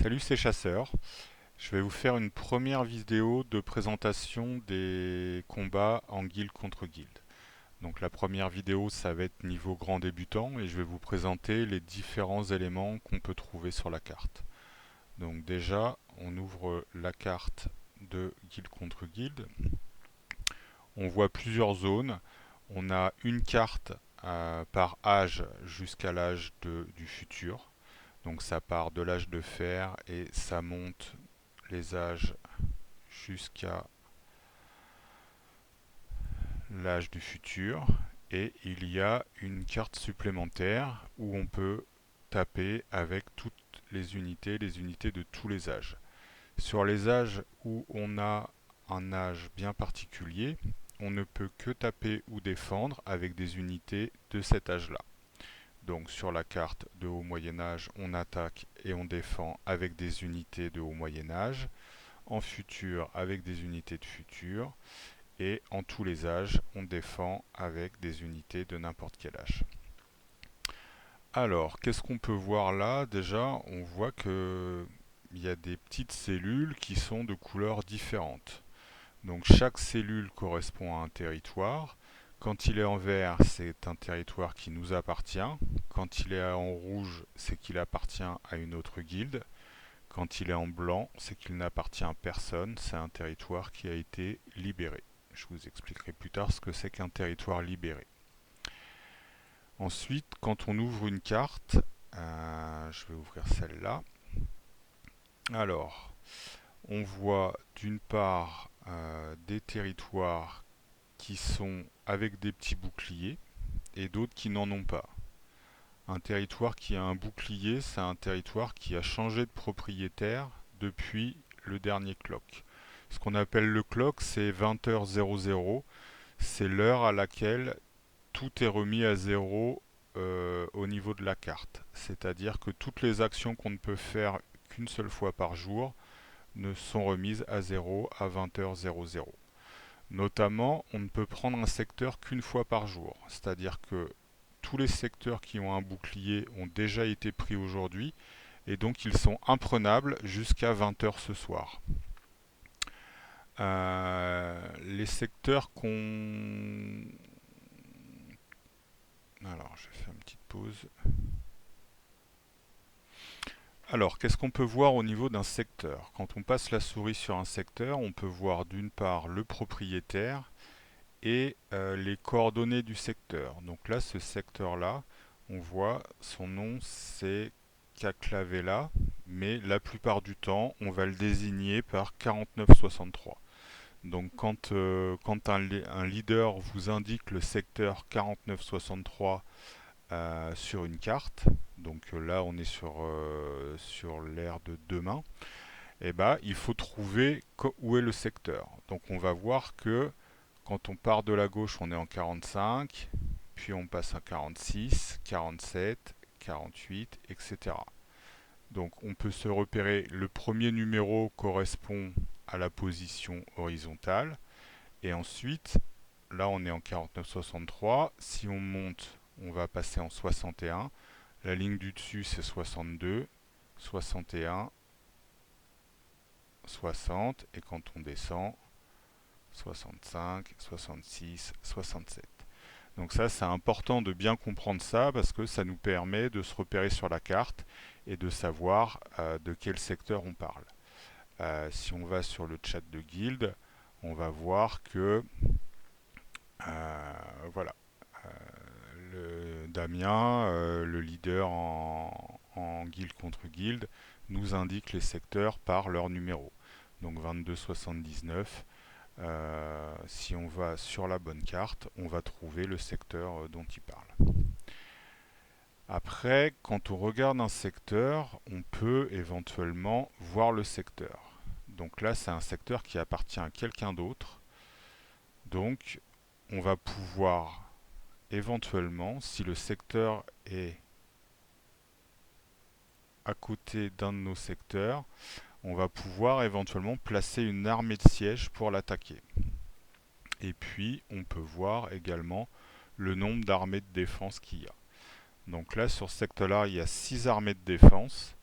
Salut, c'est Chasseur. Je vais vous faire une première vidéo de présentation des combats en guilde contre guilde. Donc la première vidéo, ça va être niveau grand débutant et je vais vous présenter les différents éléments qu'on peut trouver sur la carte. Donc déjà, on ouvre la carte de guilde contre guilde. On voit plusieurs zones. On a une carte par âge jusqu'à du futur. Donc ça part de l'âge de fer et ça monte les âges jusqu'à l'âge du futur. Et il y a une carte supplémentaire où on peut taper avec toutes les unités de tous les âges. Sur les âges où on a un âge bien particulier, on ne peut que taper ou défendre avec des unités de cet âge-là. Donc sur la carte de haut Moyen Âge, on attaque et on défend avec des unités de haut Moyen Âge, en futur avec des unités de futur, et en tous les âges, on défend avec des unités de n'importe quel âge. Alors, qu'est-ce qu'on peut voir là? Déjà, on voit que il y a des petites cellules qui sont de couleurs différentes. Donc chaque cellule correspond à un territoire. Quand il est en vert, c'est un territoire qui nous appartient. Quand il est en rouge, c'est qu'il appartient à une autre guilde. Quand il est en blanc, c'est qu'il n'appartient à personne. C'est un territoire qui a été libéré. Je vous expliquerai plus tard ce que c'est qu'un territoire libéré. Ensuite, quand on ouvre une carte, je vais ouvrir celle-là. Alors, on voit d'une part des territoires qui sont avec des petits boucliers et d'autres qui n'en ont pas. Un territoire qui a un bouclier, c'est un territoire qui a changé de propriétaire depuis le dernier clock. Ce qu'on appelle le clock, c'est 20h00. C'est l'heure à laquelle tout est remis à zéro au niveau de la carte. C'est-à-dire que toutes les actions qu'on ne peut faire qu'une seule fois par jour ne sont remises à zéro à 20h00. Notamment, on ne peut prendre un secteur qu'une fois par jour. C'est-à-dire que tous les secteurs qui ont un bouclier ont déjà été pris aujourd'hui et donc ils sont imprenables jusqu'à 20h ce soir. Les secteurs qu'on... Alors, je vais faire une petite pause. Alors, qu'est-ce qu'on peut voir au niveau d'un secteur? Quand on passe la souris sur un secteur, on peut voir d'une part le propriétaire et les coordonnées du secteur. Donc là, ce secteur-là, on voit son nom, c'est Caclavella, mais la plupart du temps, on va le désigner par 4963. Donc quand un leader vous indique le secteur 4963 sur une carte, donc là on est sur l'ère de demain, et ben, il faut trouver où est le secteur. Donc on va voir que quand on part de la gauche, on est en 45, puis on passe à 46, 47, 48, etc. Donc on peut se repérer, le premier numéro correspond à la position horizontale, et ensuite, là on est en 49-63, si on monte, on va passer en 61, la ligne du dessus c'est 62, 61, 60, et quand on descend, 65, 66, 67. Donc ça, c'est important de bien comprendre ça parce que ça nous permet de se repérer sur la carte et de savoir de quel secteur on parle. Si on va sur le chat de guilde, on va voir que voilà, Damien, le leader en guilde contre guilde, nous indique les secteurs par leur numéro. Donc 2279. Si on va sur la bonne carte, on va trouver le secteur dont il parle. Après, quand on regarde un secteur, on peut éventuellement voir le secteur. Donc là, c'est un secteur qui appartient à quelqu'un d'autre. Donc, on va pouvoir éventuellement, si le secteur est à côté d'un de nos secteurs, on va pouvoir éventuellement placer une armée de siège pour l'attaquer. Et puis, on peut voir également le nombre d'armées de défense qu'il y a. Donc là, sur ce secteur-là, il y a 6 armées de défense.